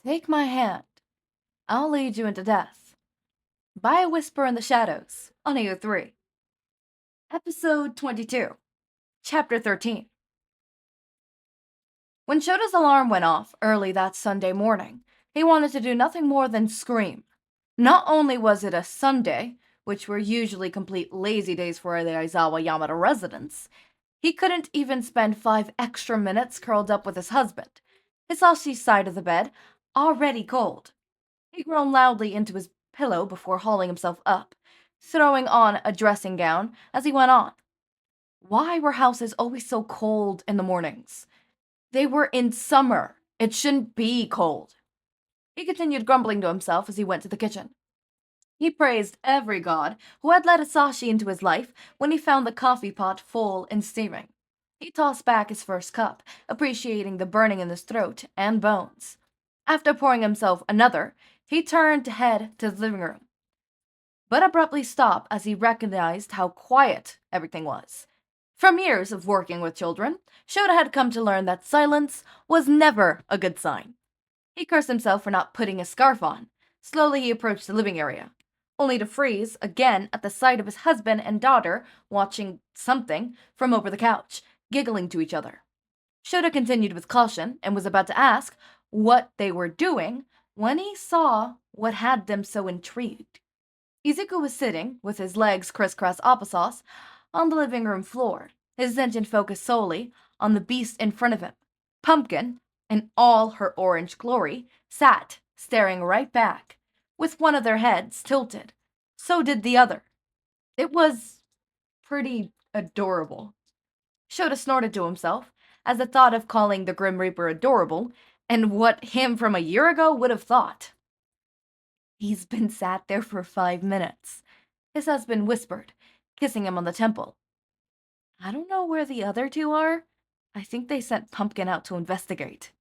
Take my hand. I'll lead you into death. By a Whisper in the Shadows, on AO3. Episode 22, Chapter 13. When Shota's alarm went off early that Sunday morning, he wanted to do nothing more than scream. Not only was it a Sunday, which were usually complete lazy days for the Aizawa Yamada residents, he couldn't even spend 5 extra minutes curled up with his husband, Hizashi's side of the bed, already cold. He groaned loudly into his pillow before hauling himself up, throwing on a dressing gown as he went on. Why were houses always so cold in the mornings? They were in summer. It shouldn't be cold. He continued grumbling to himself as he went to the kitchen. He praised every god who had let Hizashi into his life when he found the coffee pot full and steaming. He tossed back his first cup, appreciating the burning in his throat and bones. After pouring himself another, he turned to head to the living room, but abruptly stopped as he recognized how quiet everything was. From years of working with children, Shouta had come to learn that silence was never a good sign. He cursed himself for not putting his scarf on. Slowly he approached the living area, only to freeze again at the sight of his husband and daughter watching something from over the couch, giggling to each other. Shouta continued with caution and was about to ask what they were doing when he saw what had them so intrigued. Izuku was sitting, with his legs crisscross applesauce, on the living room floor, his attention focused solely on the beast in front of him. Pumpkin, in all her orange glory, sat, staring right back, with one of their heads tilted. So did the other. It was pretty adorable. Shouta snorted to himself, as the thought of calling the Grim Reaper adorable, and what him from a year ago would have thought. He's been sat there for 5 minutes, his husband whispered, kissing him on the temple. I don't know where the other two are. I think they sent Pumpkin out to investigate.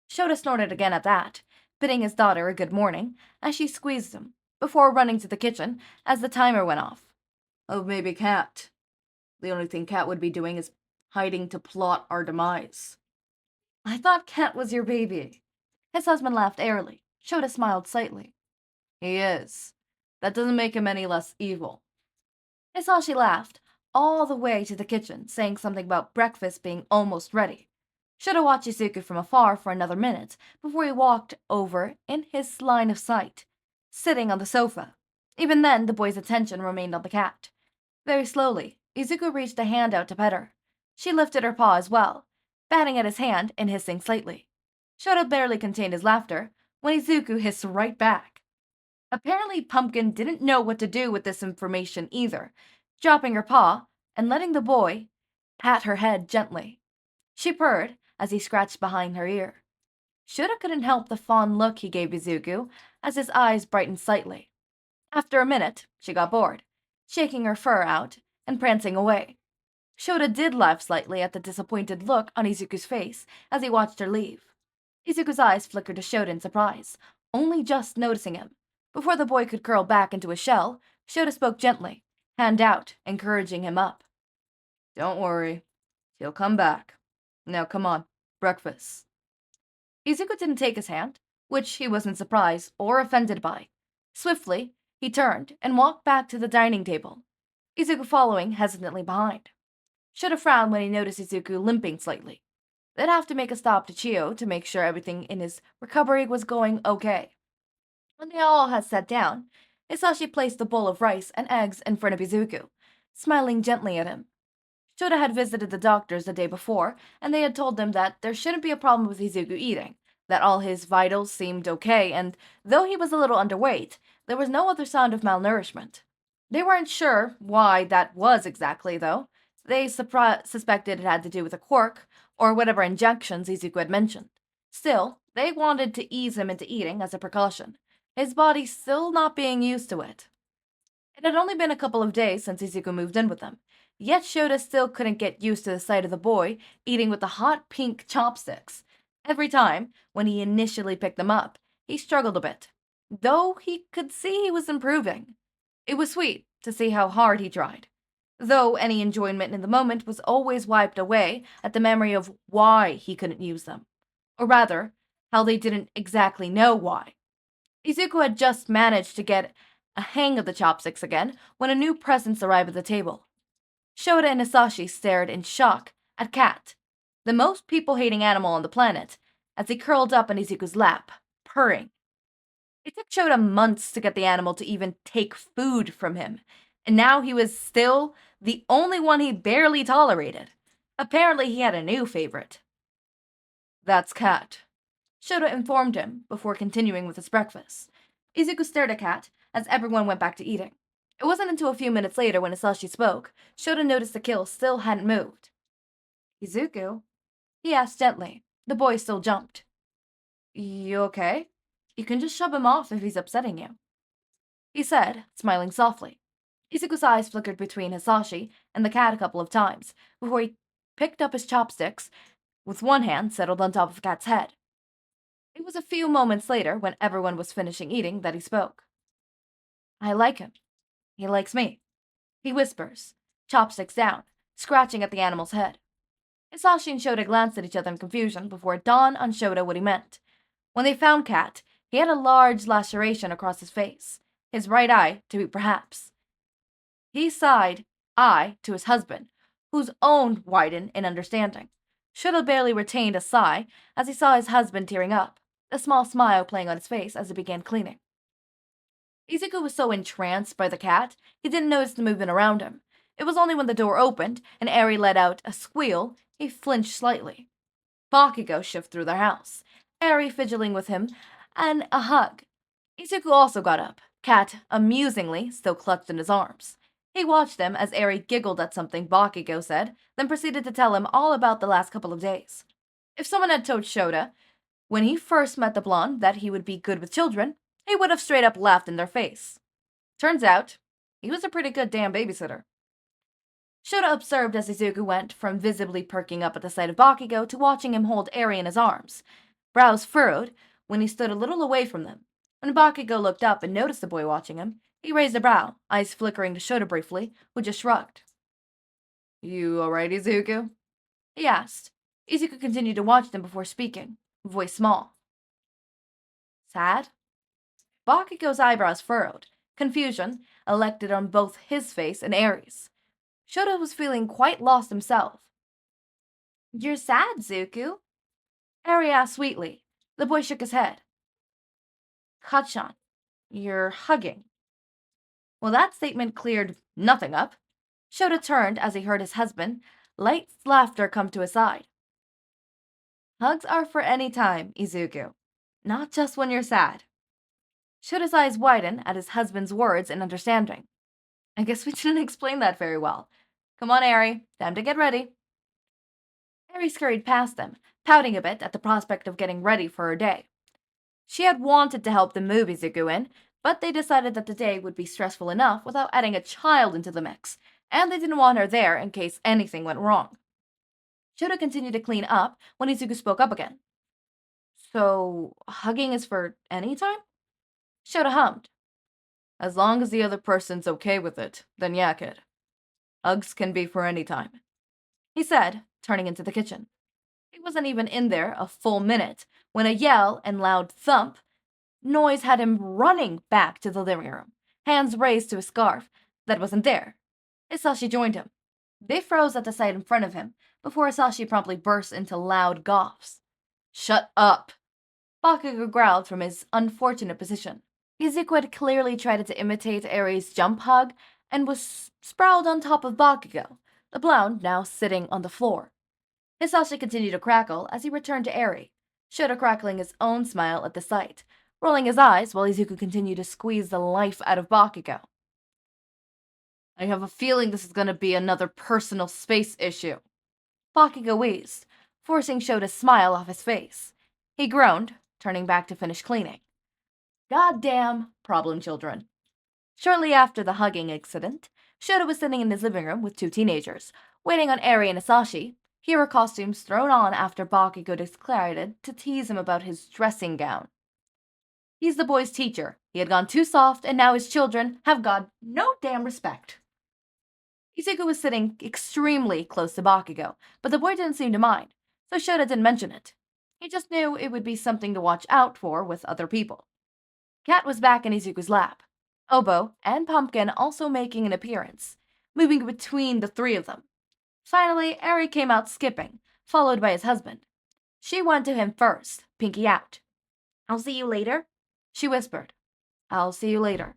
Shouta snorted again at that, bidding his daughter a good morning as she squeezed him, before running to the kitchen as the timer went off. Oh, maybe Cat. The only thing Cat would be doing is hiding to plot our demise. I thought Cat was your baby. His husband laughed airily. Shouta smiled slightly. He is. That doesn't make him any less evil. Hizashi laughed all the way to the kitchen, saying something about breakfast being almost ready. Shouta watched Izuku from afar for another minute before he walked over in his line of sight, sitting on the sofa. Even then, the boy's attention remained on the cat. Very slowly, Izuku reached a hand out to pet her. She lifted her paw as well, batting at his hand and hissing slightly. Shouta barely contained his laughter when Izuku hissed right back. Apparently, Pumpkin didn't know what to do with this information either, dropping her paw and letting the boy pat her head gently. She purred as he scratched behind her ear. Shouta couldn't help the fond look he gave Izuku as his eyes brightened slightly. After a minute, she got bored, shaking her fur out and prancing away. Shouta did laugh slightly at the disappointed look on Izuku's face as he watched her leave. Izuku's eyes flickered to Shouta in surprise, only just noticing him. Before the boy could curl back into a shell, Shouta spoke gently, hand out, encouraging him up. Don't worry. He'll come back. Now come on, breakfast. Izuku didn't take his hand, which he wasn't surprised or offended by. Swiftly, he turned and walked back to the dining table, Izuku following hesitantly behind. Shouta frowned when he noticed Izuku limping slightly. They'd have to make a stop to Chio to make sure everything in his recovery was going okay. When they all had sat down, Hizashi placed the bowl of rice and eggs in front of Izuku, smiling gently at him. Shouta had visited the doctors the day before, and they had told him that there shouldn't be a problem with Izuku eating, that all his vitals seemed okay, and though he was a little underweight, there was no other sign of malnourishment. They weren't sure why that was exactly, though. They suspected it had to do with a quirk, or whatever injections Izuku had mentioned. Still, they wanted to ease him into eating as a precaution, his body still not being used to it. It had only been a couple of days since Izuku moved in with them, yet Shouta still couldn't get used to the sight of the boy eating with the hot pink chopsticks. Every time, when he initially picked them up, he struggled a bit, though he could see he was improving. It was sweet to see how hard he tried, though any enjoyment in the moment was always wiped away at the memory of why he couldn't use them. Or rather, how they didn't exactly know why. Izuku had just managed to get a hang of the chopsticks again when a new presence arrived at the table. Shouta and Hizashi stared in shock at Cat, the most people-hating animal on the planet, as he curled up in Izuku's lap, purring. It took Shouta months to get the animal to even take food from him, and now he was still the only one he barely tolerated. Apparently he had a new favorite. "That's Cat," Shouta informed him before continuing with his breakfast. Izuku stared at Cat as everyone went back to eating. It wasn't until a few minutes later when Hisashi spoke, Shouta noticed the kill still hadn't moved. "Izuku?" he asked gently. The boy still jumped. "You okay? You can just shove him off if he's upsetting you," he said, smiling softly. Izuku's eyes flickered between Hisashi and the cat a couple of times before he picked up his chopsticks with one hand settled on top of the cat's head. It was a few moments later, when everyone was finishing eating, that he spoke. "I like him. He likes me," he whispers, chopsticks down, scratching at the animal's head. Hisashi and Shouta glanced at each other in confusion before it dawned on Shouta what he meant. When they found Cat, he had a large laceration across his face, his right eye to be perhaps. He sighed eye to his husband, whose own widened in understanding. Shouta barely retained a sigh as he saw his husband tearing up, a small smile playing on his face as he began cleaning. Izuku was so entranced by the cat, he didn't notice the movement around him. It was only when the door opened and Eri let out a squeal, he flinched slightly. Bakugou shifted through their house, Eri fidgeting with him, and a hug. Izuku also got up, Cat, amusingly, still clutched in his arms. He watched them as Eri giggled at something Bakugou said, then proceeded to tell him all about the last couple of days. If someone had told Shouta, when he first met the blonde, that he would be good with children, he would have straight up laughed in their face. Turns out, he was a pretty good damn babysitter. Shouta observed as Izuku went from visibly perking up at the sight of Bakugou to watching him hold Eri in his arms, brows furrowed when he stood a little away from them. When Bakugou looked up and noticed the boy watching him, he raised a brow, eyes flickering to Shouta briefly, who just shrugged. "You alright, Izuku?" he asked. Izuku continued to watch them before speaking, voice small. "Sad?" Bakugou's eyebrows furrowed, confusion elected on both his face and Eri's. Shouta was feeling quite lost himself. "You're sad, Zuku?" Eri asked sweetly. The boy shook his head. "Kachan, you're hugging." Well, that statement cleared nothing up. Shouta turned as he heard his husband, light laughter come to his side. "Hugs are for any time, Izuku, not just when you're sad." Shouta's eyes widened at his husband's words in understanding. "I guess we didn't explain that very well. Come on, Eri, time to get ready." Eri scurried past them, pouting a bit at the prospect of getting ready for her day. She had wanted to help them move Izuku in, but they decided that the day would be stressful enough without adding a child into the mix, and they didn't want her there in case anything went wrong. Shouta continued to clean up when Izuku spoke up again. "So, hugging is for any time?" Shouta hummed. "As long as the other person's okay with it, then yeah, kid. Hugs can be for any time," he said, turning into the kitchen. He wasn't even in there a full minute when a yell and loud thump noise had him running back to the living room, hands raised to his scarf that wasn't there. Hisashi joined him. They froze at the sight in front of him before Hisashi promptly burst into loud goughs. "Shut up!" Bakugou growled from his unfortunate position. Izuku had clearly tried to imitate Eri's jump hug and was sprawled on top of Bakugou, the blonde now sitting on the floor. Hisashi continued to crackle as he returned to Eri, Shouta crackling his own smile at the sight, rolling his eyes while Izuku continued to squeeze the life out of Bakugou. "I have a feeling this is going to be another personal space issue," Bakugou wheezed, forcing Shouta's smile off his face. He groaned, turning back to finish cleaning. Goddamn problem children. Shortly after the hugging incident, Shouta was sitting in his living room with two teenagers, waiting on Eri and Hisashi, hero costumes thrown on after Bakugou declared to tease him about his dressing gown. He's the boy's teacher. He had gone too soft, and now his children have got no damn respect. Izuku was sitting extremely close to Bakugou, but the boy didn't seem to mind, so Shouta didn't mention it. He just knew it would be something to watch out for with other people. Cat was back in Izuku's lap, Oboe and Pumpkin also making an appearance, moving between the three of them. Finally, Eri came out skipping, followed by his husband. She went to him first, pinky out. "I'll see you later," she whispered. "I'll see you later,"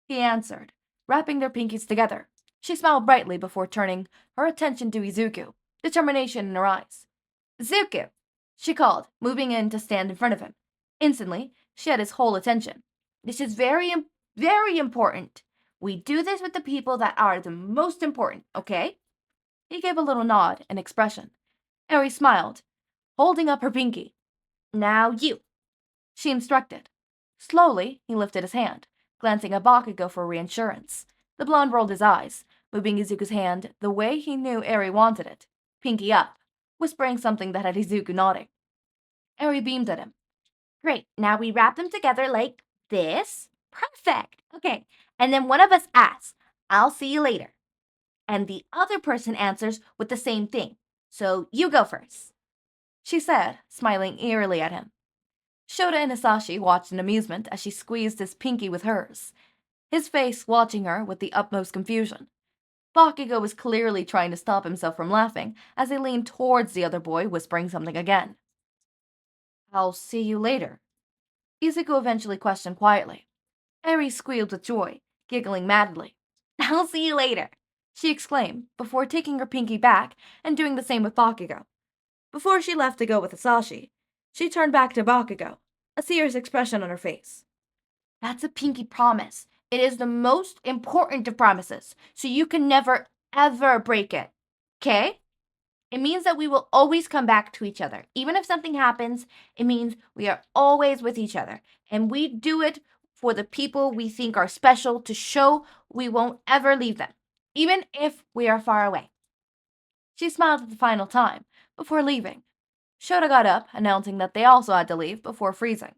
he answered, wrapping their pinkies together. She smiled brightly before turning her attention to Izuku, determination in her eyes. "Izuku!" she called, moving in to stand in front of him. Instantly, she had his whole attention. "This is very important. We do this with the people that are the most important, okay?" He gave a little nod and expression. Eri smiled, holding up her pinky. "Now you," she instructed. Slowly, he lifted his hand, glancing at Bakugou for reassurance. The blonde rolled his eyes, moving Izuku's hand the way he knew Eri wanted it, pinky up, whispering something that had Izuku nodding. Eri beamed at him. "Great, now we wrap them together like this. Perfect. Okay, and then one of us asks, 'I'll see you later.' And the other person answers with the same thing. So you go first," she said, smiling eerily at him. Shouta and Hizashi watched in amusement as she squeezed his pinky with hers, his face watching her with the utmost confusion. Bakugou was clearly trying to stop himself from laughing as he leaned towards the other boy, whispering something again. "I'll see you later," Izuku eventually questioned quietly. Eri squealed with joy, giggling madly. "I'll see you later," she exclaimed, before taking her pinky back and doing the same with Bakugou. Before she left to go with Hizashi, she turned back to Bakugou, a serious expression on her face. "That's a pinky promise. It is the most important of promises, so you can never, ever break it. 'Kay? It means that we will always come back to each other. Even if something happens, it means we are always with each other. And we do it for the people we think are special to show we won't ever leave them, even if we are far away." She smiled for the final time, before leaving. Shouta got up, announcing that they also had to leave before freezing.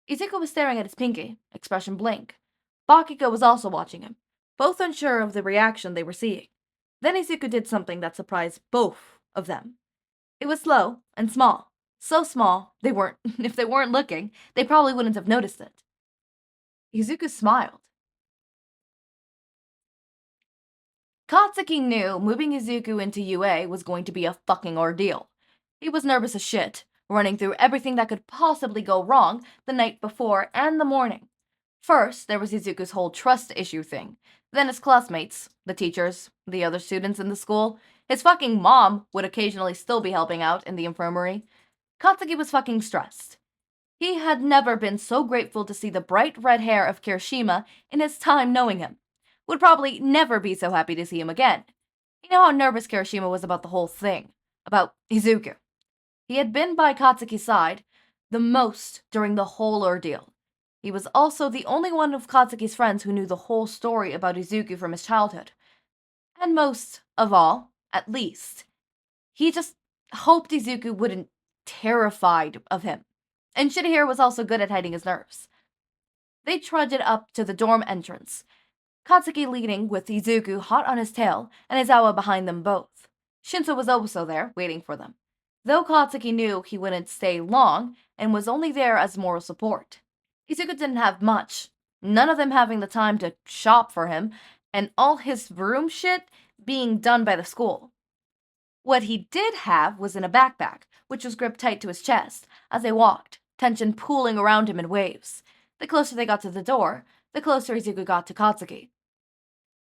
Izuku was staring at his pinky, expression blank. Bakugou was also watching him, both unsure of the reaction they were seeing. Then Izuku did something that surprised both of them. It was slow and small. So small, if they weren't looking, they probably wouldn't have noticed it. Izuku smiled. Katsuki knew moving Izuku into UA was going to be a fucking ordeal. He was nervous as shit, running through everything that could possibly go wrong the night before and the morning. First, there was Izuku's whole trust issue thing. Then his classmates, the teachers, the other students in the school. His fucking mom would occasionally still be helping out in the infirmary. Katsuki was fucking stressed. He had never been so grateful to see the bright red hair of Kirishima in his time knowing him. Would probably never be so happy to see him again. You know how nervous Kirishima was about the whole thing. About Izuku. He had been by Katsuki's side the most during the whole ordeal. He was also the only one of Katsuki's friends who knew the whole story about Izuku from his childhood. And most of all, at least, he just hoped Izuku wouldn't terrified of him. And Shitahira was also good at hiding his nerves. They trudged up to the dorm entrance, Katsuki leading with Izuku hot on his tail and Aizawa behind them both. Shinsou was also there, waiting for them, though Katsuki knew he wouldn't stay long and was only there as moral support. Izuku didn't have much, none of them having the time to shop for him, and all his room shit being done by the school. What he did have was in a backpack, which was gripped tight to his chest as they walked, tension pooling around him in waves. The closer they got to the door, the closer Izuku got to Katsuki.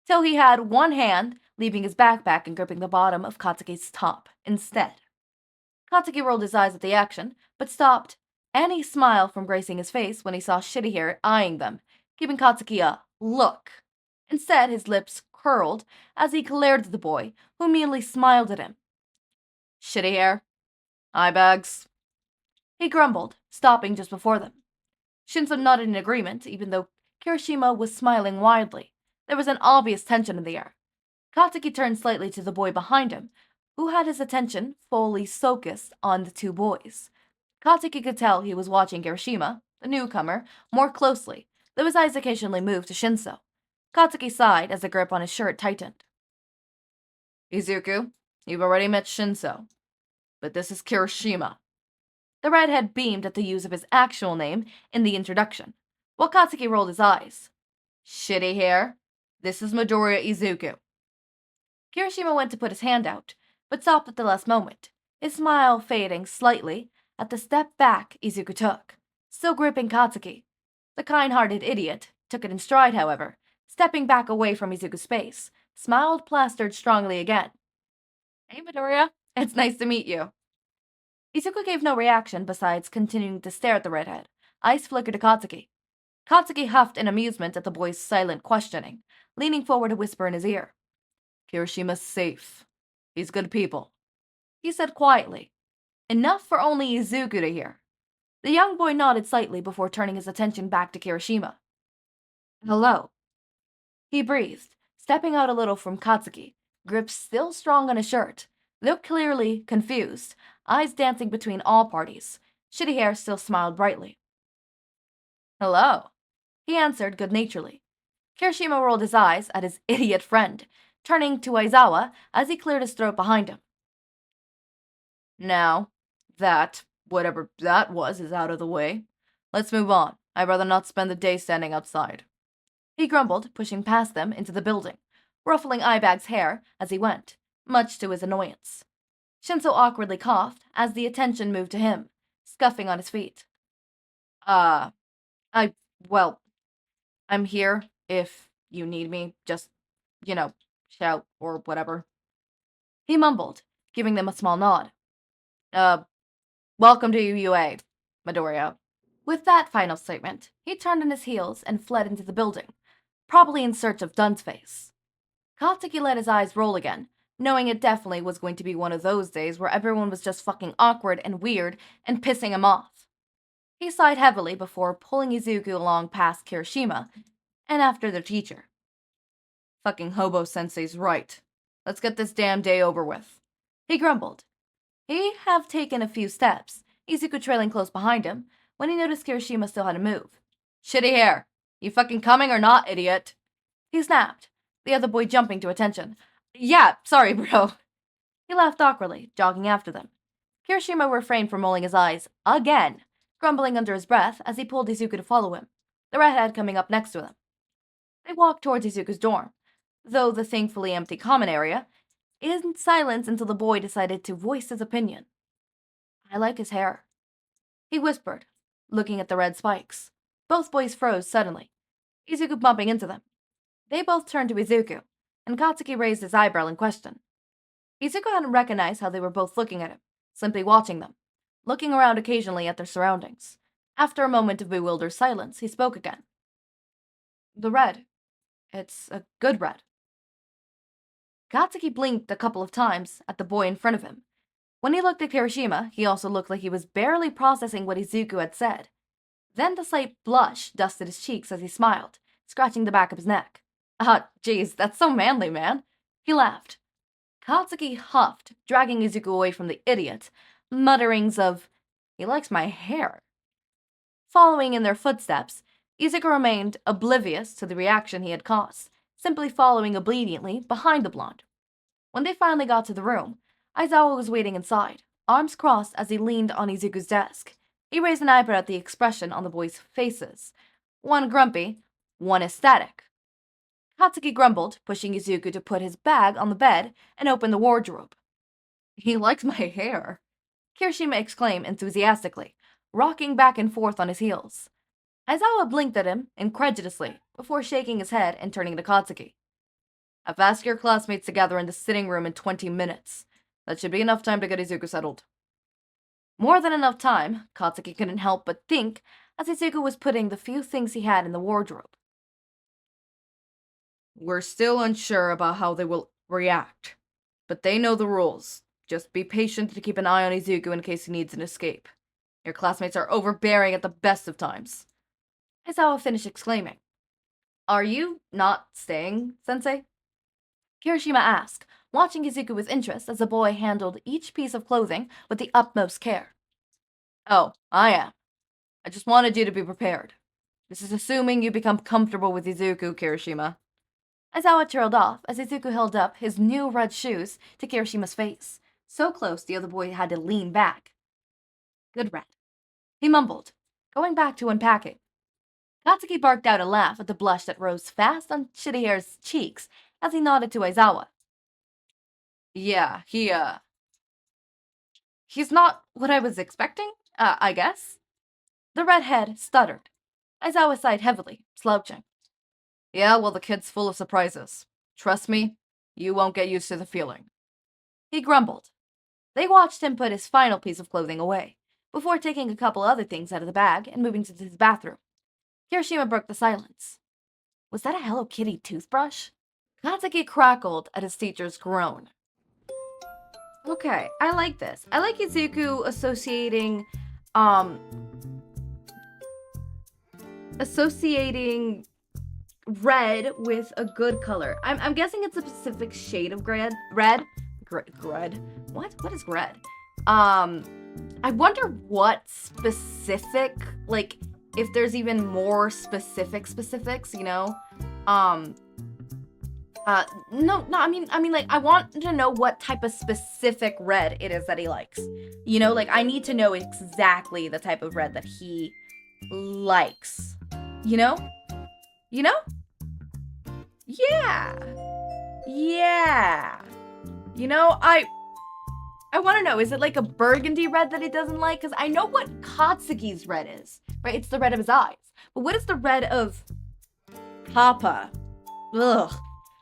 Till he had one hand leaving his backpack and gripping the bottom of Katsuki's top instead. Katsuki rolled his eyes at the action, but stopped any smile from gracing his face when he saw Shitahira eyeing them, giving Katsuki a look. Instead, his lips curled as he glared at the boy, who merely smiled at him. "Shitahira, eye bags," he grumbled, stopping just before them. Shinsou nodded in agreement, even though Kirishima was smiling widely. There was an obvious tension in the air. Katsuki turned slightly to the boy behind him, who had his attention fully focused on the two boys. Katsuki could tell he was watching Kirishima, the newcomer, more closely, though his eyes occasionally moved to Shinsou. Katsuki sighed as the grip on his shirt tightened. "Izuku, you've already met Shinsou, but this is Kirishima." The redhead beamed at the use of his actual name in the introduction, while Katsuki rolled his eyes. Shitty hair. This is Midoriya Izuku. Kirishima went to put his hand out, but stopped at the last moment, his smile fading slightly at the step back Izuku took, still gripping Katsuki. The kind-hearted idiot took it in stride, however, stepping back away from Izuku's space, smiled plastered strongly again. Hey, Midoriya, it's nice to meet you. Izuku gave no reaction besides continuing to stare at the redhead, eyes flickered to Katsuki. Katsuki huffed in amusement at the boy's silent questioning, leaning forward to whisper in his ear. Kirishima's safe. He's good people, he said quietly, enough for only Izuku to hear. The young boy nodded slightly before turning his attention back to Kirishima. Hello, he breathed, stepping out a little from Katsuki, grip still strong on his shirt, though clearly confused, eyes dancing between all parties. Shitty hair still smiled brightly. Hello, he answered good-naturedly. Kirishima rolled his eyes at his idiot friend, turning to Aizawa as he cleared his throat behind him. Now that, whatever that was, is out of the way, let's move on. I'd rather not spend the day standing outside. He grumbled, pushing past them into the building, ruffling Eyebag's hair as he went, much to his annoyance. Shinsou awkwardly coughed as the attention moved to him, scuffing on his feet. I'm here if you need me. Just, shout or whatever. He mumbled, giving them a small nod. Welcome to UA, Midoriya. With that final statement, he turned on his heels and fled into the building, probably in search of Dunceface. Katsuki let his eyes roll again, knowing it definitely was going to be one of those days where everyone was just fucking awkward and weird and pissing him off. He sighed heavily before pulling Izuku along past Kirishima and after their teacher. Fucking hobo-sensei's right. Let's get this damn day over with, he grumbled. He had taken a few steps, Izuku trailing close behind him, when he noticed Kirishima still had to move. Shitty hair. You fucking coming or not, idiot? He snapped, the other boy jumping to attention. Yeah, sorry, bro. He laughed awkwardly, jogging after them. Kirishima refrained from rolling his eyes again, grumbling under his breath as he pulled Izuku to follow him, the redhead coming up next to them. They walked towards Izuku's dorm, though the thankfully empty common area, in silence until the boy decided to voice his opinion. I like his hair, he whispered, looking at the red spikes. Both boys froze suddenly, Izuku bumping into them. They both turned to Izuku, and Katsuki raised his eyebrow in question. Izuku hadn't recognized how they were both looking at him, simply watching them, looking around occasionally at their surroundings. After a moment of bewildered silence, he spoke again. The red. It's a good red. Katsuki blinked a couple of times at the boy in front of him. When he looked at Kirishima, he also looked like he was barely processing what Izuku had said. Then the slight blush dusted his cheeks as he smiled, scratching the back of his neck. Geez, that's so manly, man. He laughed. Katsuki huffed, dragging Izuku away from the idiot, mutterings of, he likes my hair. Following in their footsteps, Izuku remained oblivious to the reaction he had caused, simply following obediently behind the blonde. When they finally got to the room, Aizawa was waiting inside, arms crossed as he leaned on Izuku's desk. He raised an eyebrow at the expression on the boys' faces. One grumpy, one ecstatic. Katsuki grumbled, pushing Izuku to put his bag on the bed and open the wardrobe. He likes my hair, Kirishima exclaimed enthusiastically, rocking back and forth on his heels. Aizawa blinked at him incredulously before shaking his head and turning to Katsuki. I've asked your classmates to gather in the sitting room in 20 minutes. That should be enough time to get Izuku settled. More than enough time, Katsuki couldn't help but think as Izuku was putting the few things he had in the wardrobe. We're still unsure about how they will react, but they know the rules. Just be patient to keep an eye on Izuku in case he needs an escape. Your classmates are overbearing at the best of times. Aizawa finished exclaiming. Are you not staying, sensei? Kirishima asked, watching Izuku with interest as the boy handled each piece of clothing with the utmost care. Oh, I am. I just wanted you to be prepared. This is assuming you become comfortable with Izuku, Kirishima. Aizawa trailed off as Izuku held up his new red shoes to Kirishima's face, so close the other boy had to lean back. Good red. He mumbled, going back to unpacking. Katsuki barked out a laugh at the blush that rose fast on Shidehare's cheeks as he nodded to Aizawa. Yeah, he's not what I was expecting, I guess. The redhead stuttered. Aizawa sighed heavily, slouching. Yeah, well, the kid's full of surprises. Trust me, you won't get used to the feeling. He grumbled. They watched him put his final piece of clothing away, before taking a couple other things out of the bag and moving to his bathroom. Hiroshima broke the silence. Was that a Hello Kitty toothbrush? Katsuki crackled at his teacher's groan. Okay, I like this. I like Izuku associating red with a good color. I'm guessing it's a specific shade of red. What is red? I wonder what specific, like, if there's even more specifics, you know? No, I mean, like, I want to know what type of specific red it is that he likes. You know, like, I need to know exactly the type of red that he likes. You know? You know? Yeah. You know, I want to know, is it like a burgundy red that he doesn't like? Because I know what Katsuki's red is, right? It's the red of his eyes. But what is the red of Papa? Ugh.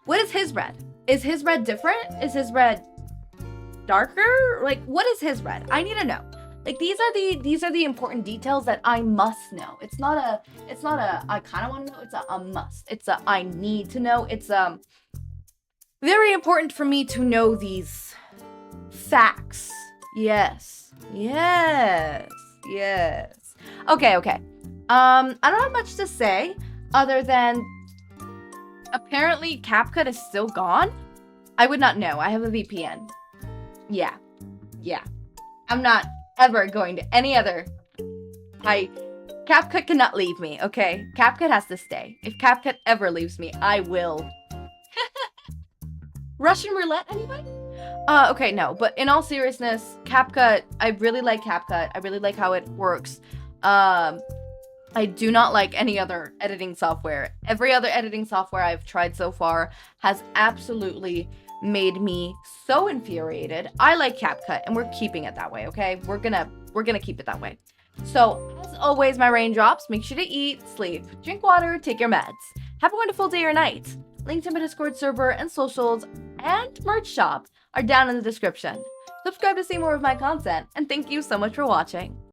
What is his red? Is his red different? Is his red darker? Like, what is his red? I need to know. Like, these are the important details that I must know. It's not a I kind of want to know. It's a must. It's a I need to know. It's very important for me to know these facts. Yes. Okay. I don't have much to say other than apparently CapCut is still gone. I would not know. I have a VPN. Yeah. I'm not ever going to any other. CapCut cannot leave me, okay? CapCut has to stay. If CapCut ever leaves me, I will. Russian roulette, anybody? Okay, no, but in all seriousness, CapCut, I really like CapCut. I really like how it works. I do not like any other editing software. Every other editing software I've tried so far has absolutely made me so infuriated. I like CapCut, and we're keeping it that way, okay? We're gonna keep it that way. So, as always, my raindrops, make sure to eat, sleep, drink water, take your meds. Have a wonderful day or night. Link to my Discord server and socials and merch shop are down in the description. Subscribe to see more of my content, and thank you so much for watching.